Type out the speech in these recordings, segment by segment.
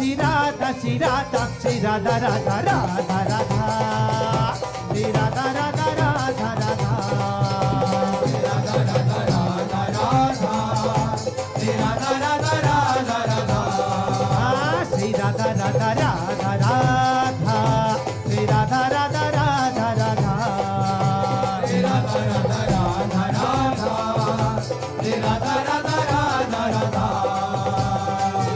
Shri Radha Shri Radha Shri Radha Radha Radha Radha Shri Radha Radha Radha Radha Shri Radha Radha Radha Radha Shri Radha Radha Radha Radha Shri Radha Radha Radha Radha Shri Radha Radha Radha Radha Shri Radha Radha Radha Radha Shri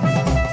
Radha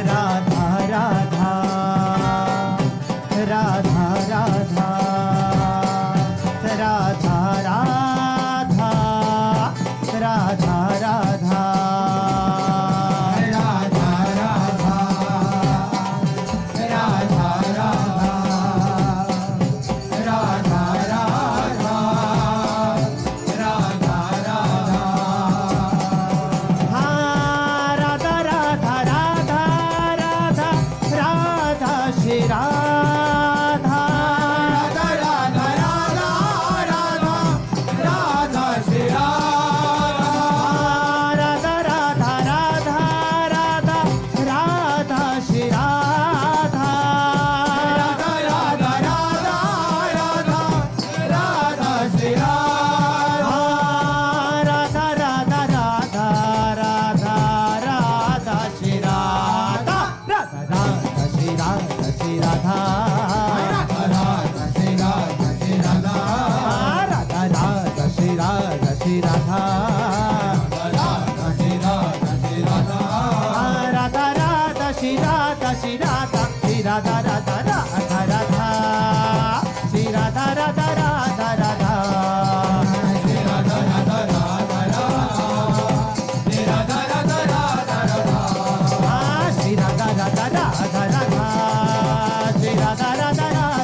Radha Radha Radha Radha Radha Radha Radha Shri Radha Radha Radha Radha Shri Radha Radha Radha Radha Shri Radha Radha Radha Radha Shri Radha Radha Radha Radha Shri Radha Radha Radha Radha Shri Radha Radha Radha Radha Shri Radha Radha Radha Radha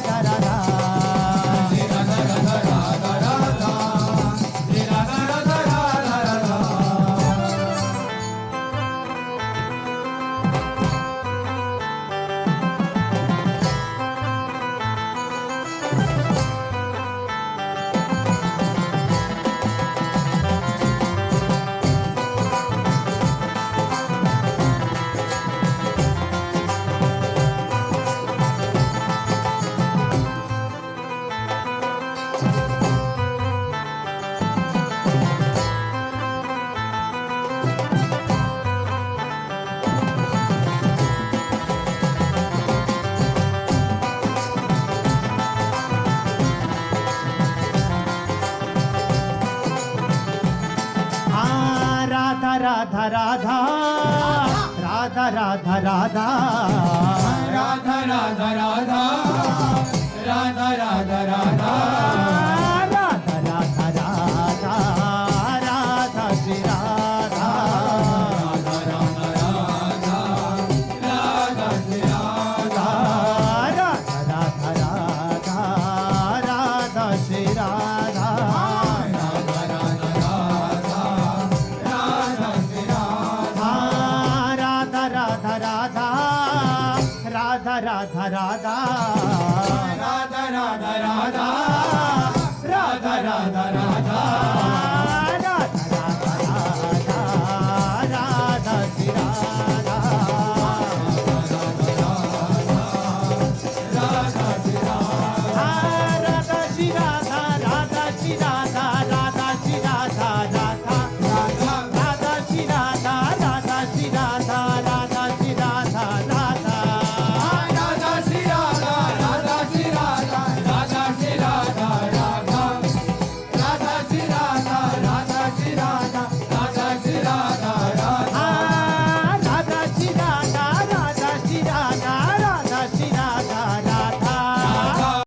Radha Radha Radha Radha Radha Radha Radha Radha Radha Radha Radha Radha Radha Radha Radha Shri Radha Radha Radha Radha Shri Radha Radha Radha Radha Shri Radha Radha Radha Radha Radha Radha Radha Radha Radha Radha